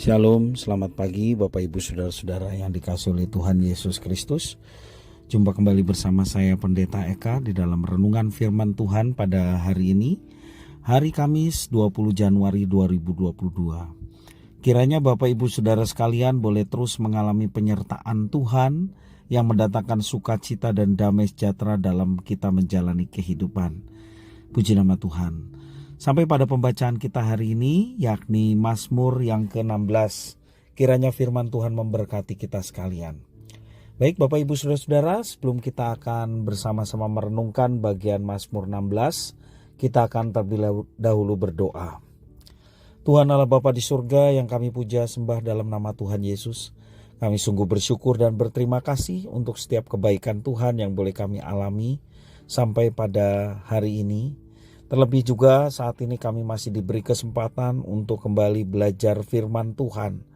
Shalom, selamat pagi Bapak Ibu Saudara-saudara yang dikasihi oleh Tuhan Yesus Kristus. Jumpa kembali bersama saya Pendeta Eka di dalam renungan firman Tuhan pada hari ini, hari Kamis 20 Januari 2022. Kiranya Bapak Ibu Saudara sekalian boleh terus mengalami penyertaan Tuhan yang mendatangkan sukacita dan damai sejahtera dalam kita menjalani kehidupan. Puji nama Tuhan. Sampai pada pembacaan kita hari ini, yakni Mazmur yang ke-16. Kiranya firman Tuhan memberkati kita sekalian. Baik Bapak Ibu Saudara-saudara, sebelum kita akan bersama-sama merenungkan bagian Mazmur 16, kita akan terlebih dahulu berdoa. Tuhan Allah Bapa di surga yang kami puja sembah dalam nama Tuhan Yesus, kami sungguh bersyukur dan berterima kasih untuk setiap kebaikan Tuhan yang boleh kami alami sampai pada hari ini. Terlebih juga saat ini kami masih diberi kesempatan untuk kembali belajar firman Tuhan.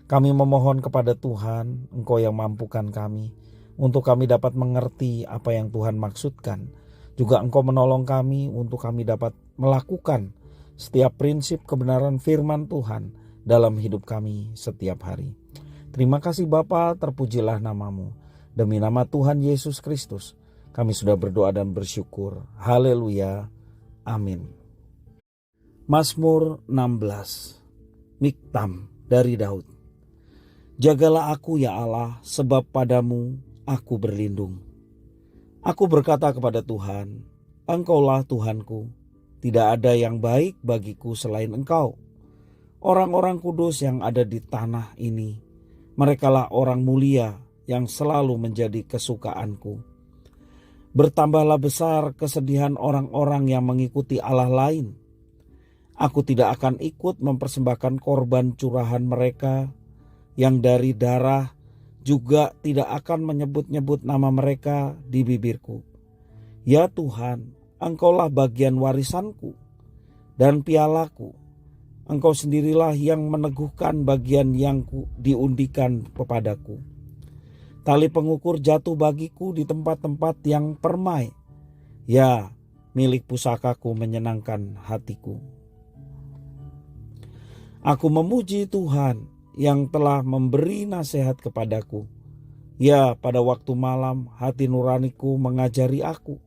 Kami memohon kepada Tuhan, Engkau yang mampukan kami, untuk kami dapat mengerti apa yang Tuhan maksudkan. Juga Engkau menolong kami untuk kami dapat melakukan setiap prinsip kebenaran firman Tuhan dalam hidup kami setiap hari. Terima kasih Bapa, terpujilah namamu. Demi nama Tuhan Yesus Kristus, kami sudah berdoa dan bersyukur. Haleluya. Amin. Mazmur 16. Miktam dari Daud. Jagalah aku ya Allah, sebab padamu aku berlindung. Aku berkata kepada Tuhan, Engkaulah Tuhanku, tidak ada yang baik bagiku selain Engkau. Orang-orang kudus yang ada di tanah ini, merekalah orang mulia yang selalu menjadi kesukaanku. Bertambahlah besar kesedihan orang-orang yang mengikuti Allah lain. Aku tidak akan ikut mempersembahkan korban curahan mereka yang dari darah, juga tidak akan menyebut-nyebut nama mereka di bibirku. Ya Tuhan, Engkaulah bagian warisanku dan pialaku. Engkau sendirilah yang meneguhkan bagian yang diundikan kepadaku. Tali pengukur jatuh bagiku di tempat-tempat yang permai. Ya, milik pusakaku menyenangkan hatiku. Aku memuji Tuhan yang telah memberi nasihat kepadaku. Ya, pada waktu malam hati nuraniku mengajari aku.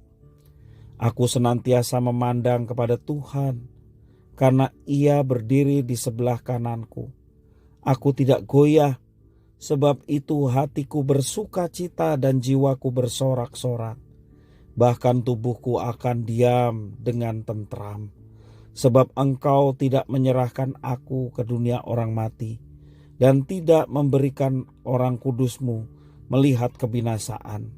Aku senantiasa memandang kepada Tuhan, karena Ia berdiri di sebelah kananku. Aku tidak goyah. Sebab itu hatiku bersuka cita dan jiwaku bersorak-sorak. Bahkan tubuhku akan diam dengan tentram. Sebab Engkau tidak menyerahkan aku ke dunia orang mati. Dan tidak memberikan orang kudus-Mu melihat kebinasaan.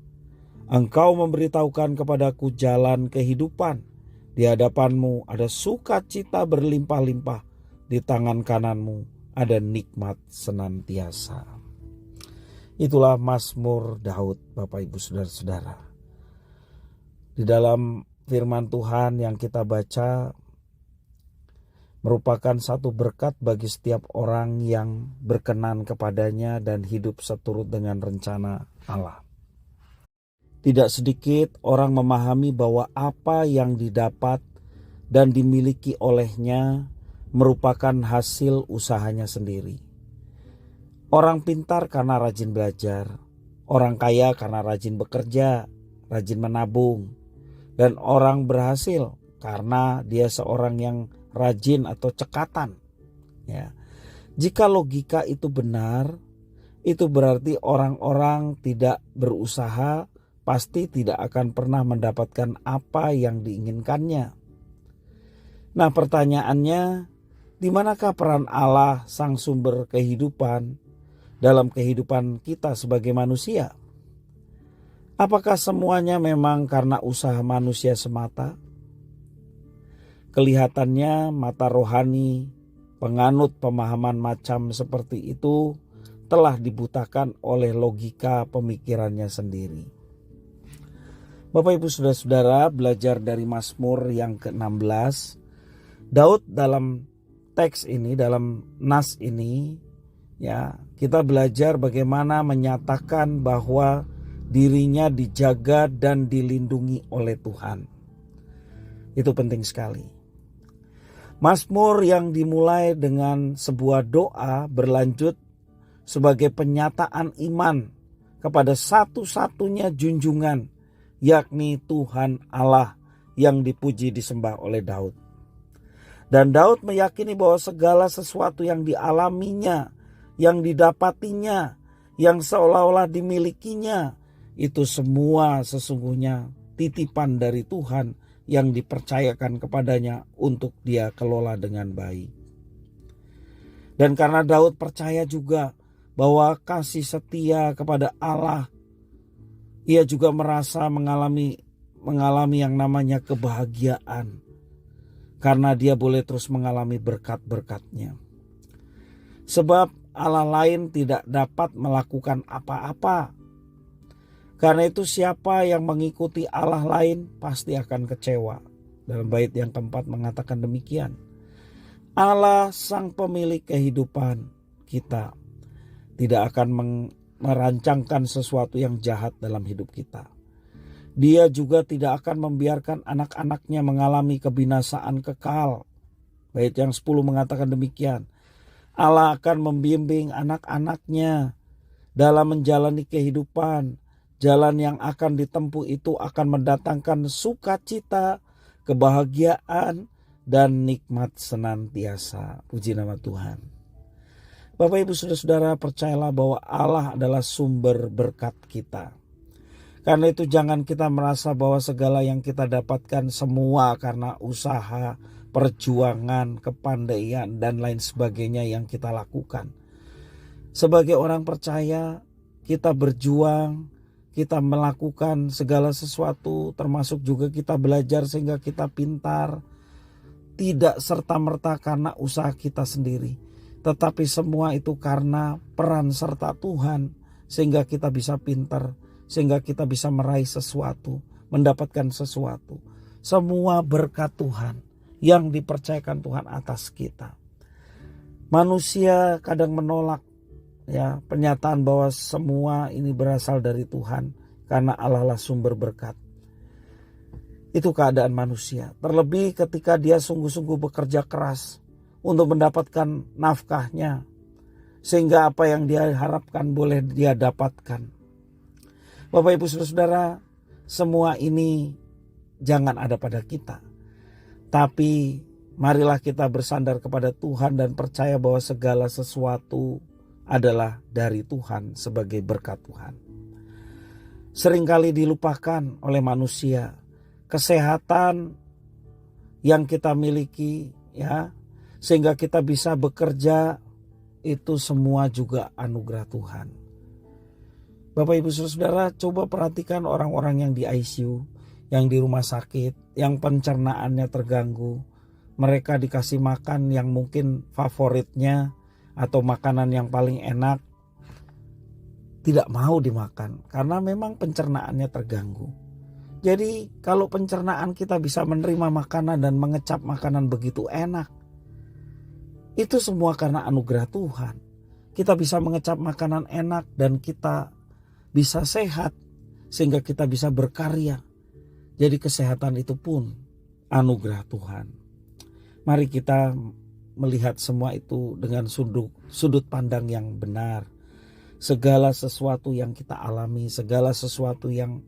Engkau memberitahukan kepadaku jalan kehidupan. Di hadapan-Mu ada sukacita berlimpah-limpah. Di tangan kanan-Mu ada nikmat senantiasa. Itulah Mazmur Daud, Bapak Ibu Saudara-saudara. Di dalam firman Tuhan yang kita baca merupakan satu berkat bagi setiap orang yang berkenan kepadanya dan hidup seturut dengan rencana Allah. Tidak sedikit orang memahami bahwa apa yang didapat dan dimiliki olehnya merupakan hasil usahanya sendiri. Orang pintar karena rajin belajar, orang kaya karena rajin bekerja, rajin menabung, dan orang berhasil karena dia seorang yang rajin atau cekatan. Ya. Jika logika itu benar, itu berarti orang-orang tidak berusaha pasti tidak akan pernah mendapatkan apa yang diinginkannya. Nah, pertanyaannya, di manakah peran Allah sang sumber kehidupan dalam kehidupan kita sebagai manusia? Apakah semuanya memang karena usaha manusia semata? Kelihatannya mata rohani penganut pemahaman macam seperti itu telah dibutakan oleh logika pemikirannya sendiri. Bapak Ibu Saudara-saudara, belajar dari Mazmur yang ke-16, Daud dalam teks ini, dalam nas ini, ya, kita belajar bagaimana menyatakan bahwa dirinya dijaga dan dilindungi oleh Tuhan. Itu penting sekali. Mazmur yang dimulai dengan sebuah doa berlanjut sebagai penyataan iman kepada satu-satunya junjungan, yakni Tuhan Allah yang dipuji disembah oleh Daud. Dan Daud meyakini bahwa segala sesuatu yang dialaminya, yang didapatinya, yang seolah-olah dimilikinya, itu semua sesungguhnya titipan dari Tuhan yang dipercayakan kepadanya untuk dia kelola dengan baik. Dan karena Daud percaya juga bahwa kasih setia kepada Allah, ia juga merasa mengalami yang namanya kebahagiaan. Karena dia boleh terus mengalami berkat-berkat-Nya. Sebab Allah lain tidak dapat melakukan apa-apa. Karena itu siapa yang mengikuti Allah lain pasti akan kecewa. Dalam bait yang keempat mengatakan demikian. Allah sang pemilik kehidupan kita tidak akan merancangkan sesuatu yang jahat dalam hidup kita. Dia juga tidak akan membiarkan anak-anaknya mengalami kebinasaan kekal. Bait yang 10 mengatakan demikian. Allah akan membimbing anak-anaknya dalam menjalani kehidupan. Jalan yang akan ditempuh itu akan mendatangkan sukacita, kebahagiaan, dan nikmat senantiasa. Puji nama Tuhan. Bapak Ibu Saudara-saudara, percayalah bahwa Allah adalah sumber berkat kita. Karena itu jangan kita merasa bahwa segala yang kita dapatkan semua karena usaha, perjuangan, kepandaian, dan lain sebagainya yang kita lakukan. Sebagai orang percaya, kita berjuang, kita melakukan segala sesuatu, termasuk juga kita belajar sehingga kita pintar. Tidak serta-merta karena usaha kita sendiri, tetapi semua itu karena peran serta Tuhan, sehingga kita bisa pintar, sehingga kita bisa meraih sesuatu, mendapatkan sesuatu. Semua berkat Tuhan yang dipercayakan Tuhan atas kita. Manusia kadang menolak pernyataan bahwa semua ini berasal dari Tuhan karena Allah lah sumber berkat. Itu keadaan manusia. Terlebih ketika dia sungguh-sungguh bekerja keras untuk mendapatkan nafkahnya, sehingga apa yang dia harapkan boleh dia dapatkan. Bapak Ibu Saudara, semua ini jangan ada pada kita. Tapi marilah kita bersandar kepada Tuhan dan percaya bahwa segala sesuatu adalah dari Tuhan sebagai berkat Tuhan. Seringkali dilupakan oleh manusia kesehatan yang kita miliki, sehingga kita bisa bekerja, itu semua juga anugerah Tuhan. Bapak Ibu Saudara, coba perhatikan orang-orang yang di ICU, yang di rumah sakit, yang pencernaannya terganggu. Mereka dikasih makan yang mungkin favoritnya atau makanan yang paling enak, tidak mau dimakan karena memang pencernaannya terganggu. Jadi kalau pencernaan kita bisa menerima makanan dan mengecap makanan begitu enak, itu semua karena anugerah Tuhan. Kita bisa mengecap makanan enak dan kita bisa sehat sehingga kita bisa berkarya. Jadi kesehatan itu pun anugerah Tuhan. Mari kita melihat semua itu dengan sudut pandang yang benar. Segala sesuatu yang kita alami, segala sesuatu yang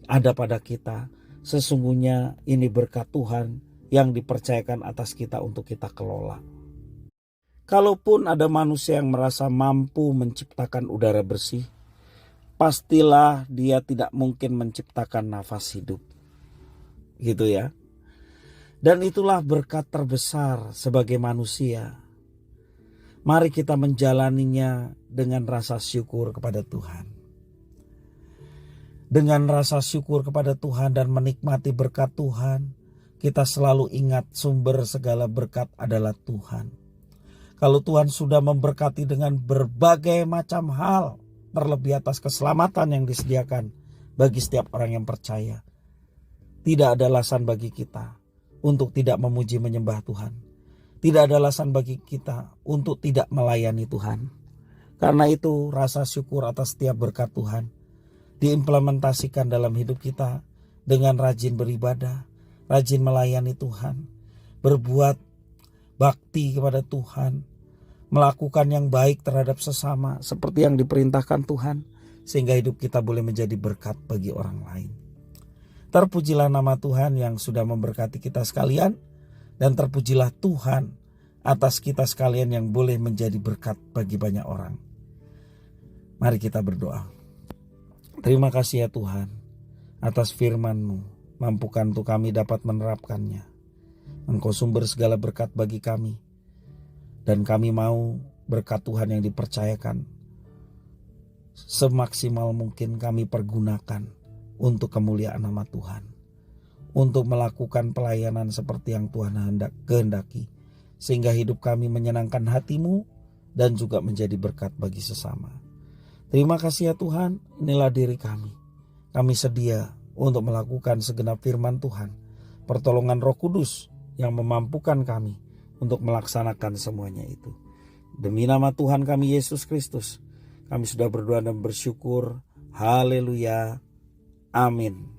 ada pada kita, sesungguhnya ini berkat Tuhan yang dipercayakan atas kita untuk kita kelola. Kalaupun ada manusia yang merasa mampu menciptakan udara bersih, pastilah dia tidak mungkin menciptakan nafas hidup. Gitu ya. Dan itulah berkat terbesar sebagai manusia. Mari kita menjalaninya dengan rasa syukur kepada Tuhan. Dengan rasa syukur kepada Tuhan dan menikmati berkat Tuhan, kita selalu ingat sumber segala berkat adalah Tuhan. Kalau Tuhan sudah memberkati dengan berbagai macam hal, terlebih atas keselamatan yang disediakan bagi setiap orang yang percaya, tidak ada alasan bagi kita untuk tidak memuji menyembah Tuhan. Tidak ada alasan bagi kita untuk tidak melayani Tuhan. Karena itu rasa syukur atas setiap berkat Tuhan diimplementasikan dalam hidup kita dengan rajin beribadah, rajin melayani Tuhan, berbuat bakti kepada Tuhan, melakukan yang baik terhadap sesama seperti yang diperintahkan Tuhan, sehingga hidup kita boleh menjadi berkat bagi orang lain. Terpujilah nama Tuhan yang sudah memberkati kita sekalian, dan terpujilah Tuhan atas kita sekalian yang boleh menjadi berkat bagi banyak orang. Mari kita berdoa. Terima kasih ya Tuhan atas firman-Mu, mampukan untuk kami dapat menerapkannya. Engkau sumber segala berkat bagi kami, dan kami mau berkat Tuhan yang dipercayakan semaksimal mungkin kami pergunakan untuk kemuliaan nama Tuhan, untuk melakukan pelayanan seperti yang Tuhan kehendaki, sehingga hidup kami menyenangkan hati-Mu dan juga menjadi berkat bagi sesama. Terima kasih ya Tuhan, inilah diri kami. Kami sedia untuk melakukan segenap firman Tuhan, pertolongan Roh Kudus yang memampukan kami untuk melaksanakan semuanya itu. Demi nama Tuhan kami Yesus Kristus, kami sudah berdoa dan bersyukur. Haleluya. Amin.